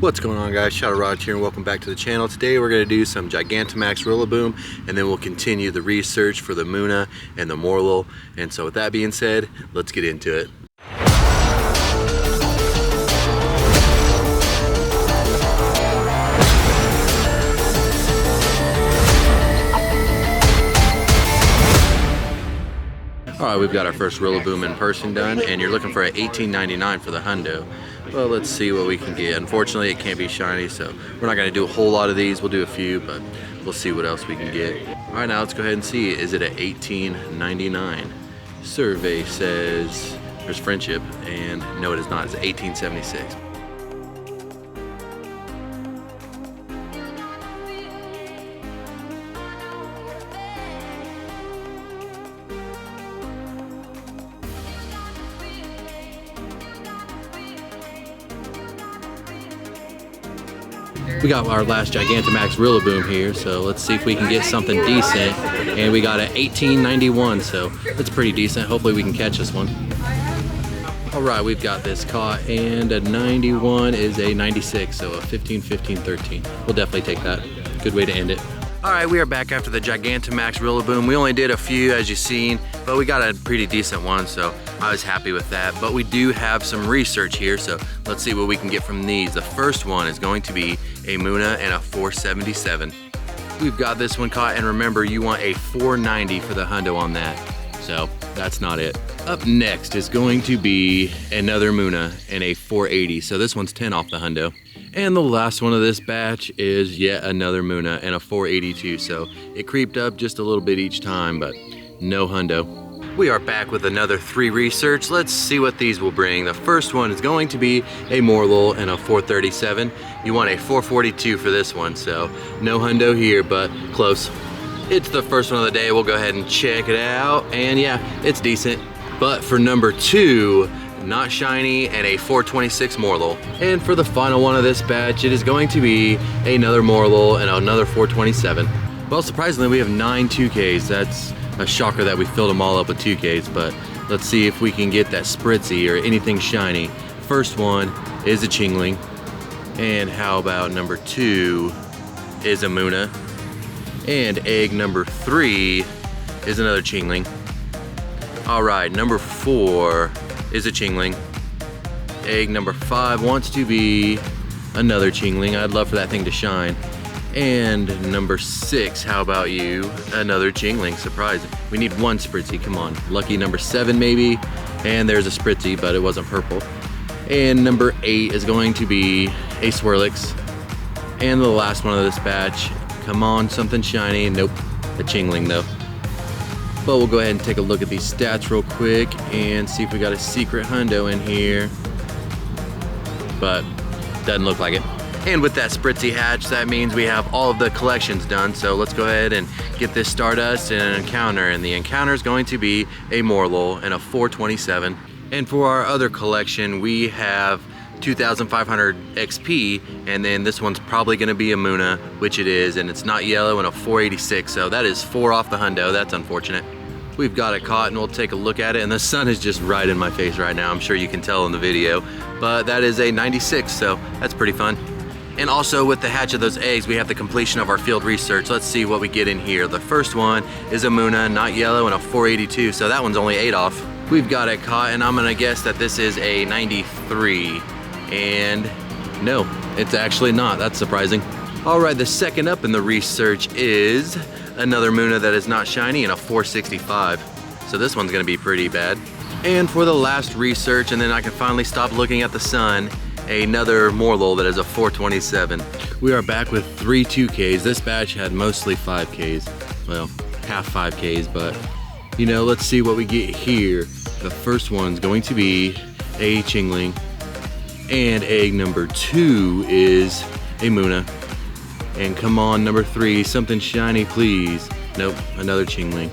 What's going on, guys? Shadow Rod here and welcome back to the channel. Today we're going to do some Gigantamax Rillaboom and then we'll continue the research for the Muna and the Morlul. And so with that being said, let's get into it. Alright, we've got our first Rillaboom in person done, and you're looking for an $18.99 for the hundo. Well, let's see what we can get. Unfortunately, it can't be shiny, so we're not going to do a whole lot of these. We'll do a few, but we'll see what else we can get. Alright, now let's go ahead and see. Is it at $18.99? Survey says there's friendship, and no, it is not. It's $18.76. We got our last Gigantamax Rillaboom here, so let's see if we can get something decent. And we got an $18.91, so that's pretty decent. Hopefully we can catch this one. Alright, we've got this caught, and a 91 is a 96, so a 15, 15, 13. We'll definitely take that. Good way to end it. Alright, we are back after the Gigantamax Rillaboom. We only did a few, as you've seen, but we got a pretty decent one, so I was happy with that. But we do have some research here, so let's see what we can get from these. The first one is going to be a Muna and a 477. We've got this one caught, and remember, you want a 490 for the hundo on that, so that's not it. Up next is going to be another Muna and a 480, so this one's 10 off the hundo. And the last one of this batch is yet another Muna and a 482, so it creeped up just a little bit each time, but no hundo. We are back with another 3 research. Let's see what these will bring. The first one is going to be a Morlul and a 437. You want a 442 for this one, so no hundo here, but close. It's the first one of the day. We'll go ahead and check it out, and yeah, it's decent. But for number 2, not shiny, and a 426 Morlul. And for the final one of this batch, it is going to be another Morlul and another 427. Well, surprisingly, we have 9 2Ks. That's a shocker that we filled them all up with 2Ks, but let's see if we can get that Spritzy or anything shiny. First one is a Chingling, and how about number 2 is a Muna, and egg number 3 is another Chingling. Alright, number 4 is a Chingling. Egg number 5 wants to be another Chingling. I'd love for that thing to shine. And number 6, how about you? Another Chingling, surprising. We need one Spritzy, come on. Lucky number 7 maybe. And there's a Spritzy, but it wasn't purple. And number 8 is going to be a Swirlix. And the last one of this batch, come on, something shiny. Nope, a Chingling though. But we'll go ahead and take a look at these stats real quick and see if we got a secret hundo in here. But doesn't look like it. And with that Spritzy hatch, that means we have all of the collections done. So let's go ahead and get this Stardust and an encounter. And the encounter is going to be a Morlul and a 427. And for our other collection, we have 2,500 XP, and then this one's probably going to be a Muna, which it is, and it's not yellow, and a 486, so that is 4 off the hundo. That's unfortunate. We've got it caught, and we'll take a look at it, and the sun is just right in my face right now. I'm sure you can tell in the video, but that is a 96, so that's pretty fun. And also with the hatch of those eggs, we have the completion of our field research. Let's see what we get in here. The first one is a Muna, not yellow, and a 482, so that one's only 8 off. We've got it caught, and I'm gonna guess that this is a 93. And no, it's actually not. That's surprising. Alright, the second up in the research is another Muna that is not shiny and a 465. So this one's going to be pretty bad. And for the last research, and then I can finally stop looking at the sun, another Morlul that is a 427. We are back with 3 2Ks. This batch had mostly 5Ks. Well, half 5Ks, but you know, let's see what we get here. The first one's going to be a Chingling. And egg number 2 is a Muna. And come on, number 3, something shiny, please. Nope, another Chingling.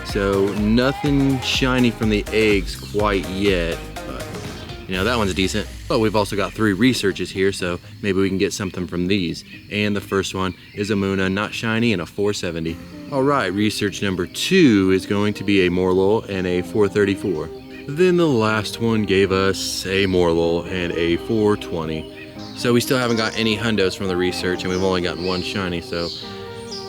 So nothing shiny from the eggs quite yet, but you know, that one's decent. But we've also got 3 researches here, so maybe we can get something from these. And the first one is a Muna, not shiny, and a 470. All right, research number 2 is going to be a Morlul and a 434. Then the last one gave us a Morlul and a 420. So we still haven't got any hundos from the research, and we've only gotten one shiny. So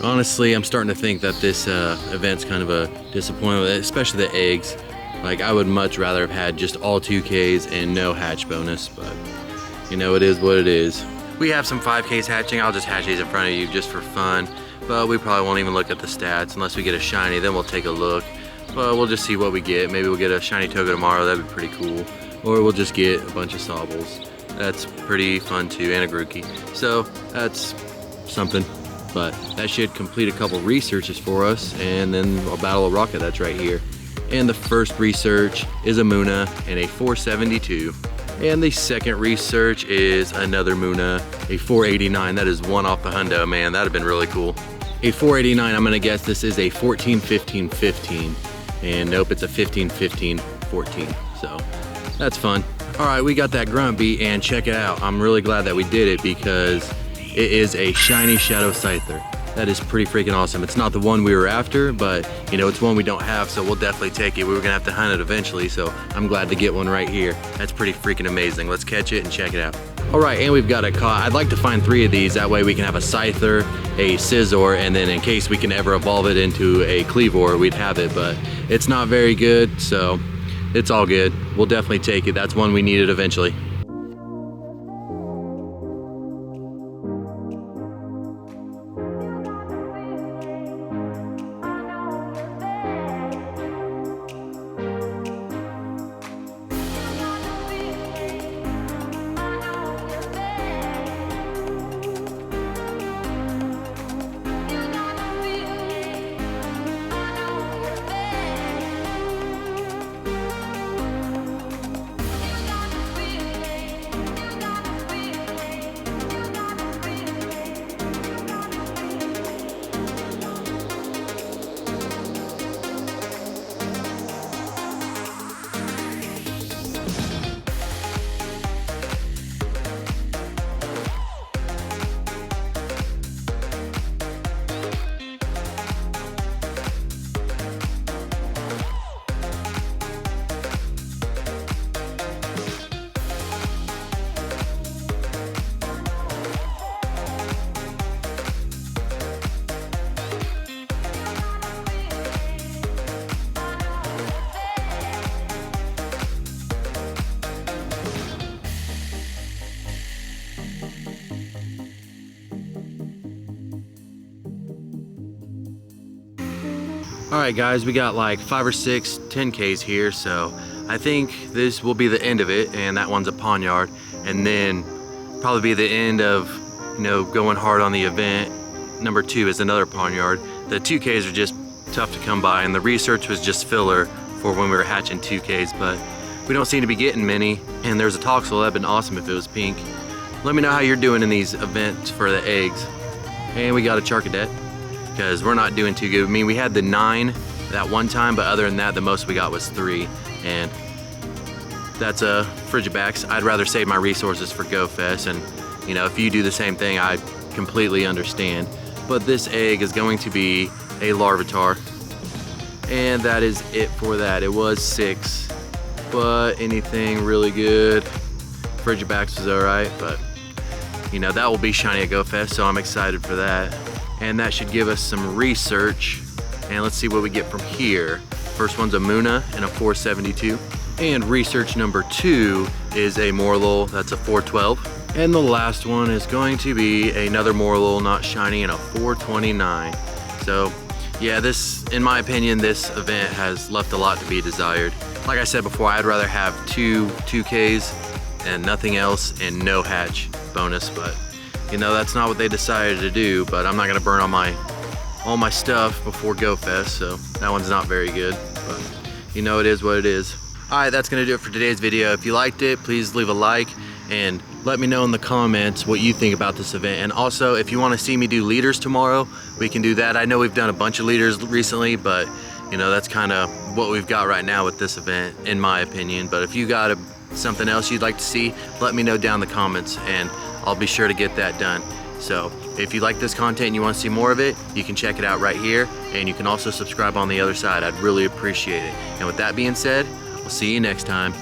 honestly, I'm starting to think that this event's kind of a disappointment, especially the eggs. Like, I would much rather have had just all 2Ks and no hatch bonus, but you know, it is what it is. We have some 5Ks hatching. I'll just hatch these in front of you just for fun, but we probably won't even look at the stats unless we get a shiny. Then we'll take a look, but we'll just see what we get. Maybe we'll get a shiny Toga tomorrow. That'd be pretty cool. Or we'll just get a bunch of Sobbles. That's pretty fun too, and a Grookey. So that's something. But that should complete a couple researches for us, and then a Battle of Rocket that's right here. And the first research is a Muna and a 472. And the second research is another Muna, a 489. That is one off the hundo, man. That'd have been really cool. A 489, I'm gonna guess this is a 14, 15, 15. And nope, it's a 15, 15, 14. So that's fun. All right, we got that grunt beat, and check it out. I'm really glad that we did it because it is a shiny Shadow Scyther. That is pretty freaking awesome. It's not the one we were after, but you know, it's one we don't have, so we'll definitely take it. We were gonna have to hunt it eventually, so I'm glad to get one right here. That's pretty freaking amazing. Let's catch it and check it out. All right, and we've got a caught. I'd like to find 3 of these. That way we can have a Scyther, a Scizor, and then in case we can ever evolve it into a Cleavor, we'd have it, but it's not very good, so it's all good. We'll definitely take it. That's one we needed eventually. Alright guys, we got like 5 or 6 10Ks here, so I think this will be the end of it, and that one's a Pawnyard, and then probably be the end of, you know, going hard on the event. Number 2 is another Pawnyard. The 2Ks are just tough to come by, and the research was just filler for when we were hatching 2Ks, but we don't seem to be getting many. And there's a Toxel. That'd been awesome if it was pink. Let me know how you're doing in these events for the eggs. And we got a Charcadet, because we're not doing too good. I mean, we had the 9 that one time, but other than that, the most we got was 3. And that's a Frigibax. I'd rather save my resources for GoFest, and you know, if you do the same thing, I completely understand. But this egg is going to be a Larvitar. And that is it for that. It was 6, but anything really good. Frigibax was alright, but you know, that will be shiny at GoFest, so I'm excited for that. And that should give us some research. And let's see what we get from here. First one's a Muna and a 472. And research number 2 is a Morlul, that's a 412. And the last one is going to be another Morlul, not shiny, and a 429. So yeah, this, in my opinion, this event has left a lot to be desired. Like I said before, I'd rather have 2Ks and nothing else and no hatch bonus, but you know, that's not what they decided to do. But I'm not gonna burn all my stuff before GoFest, so that one's not very good, but you know, it is what it is. Alright, that's gonna do it for today's video. If you liked it, please leave a like and let me know in the comments what you think about this event. And also, if you want to see me do leaders tomorrow, we can do that. I know we've done a bunch of leaders recently, but you know, that's kind of what we've got right now with this event, in my opinion. But if you got something else you'd like to see, let me know down in the comments, and I'll be sure to get that done. So if you like this content and you want to see more of it, you can check it out right here, and you can also subscribe on the other side. I'd really appreciate it. And with that being said, I'll see you next time.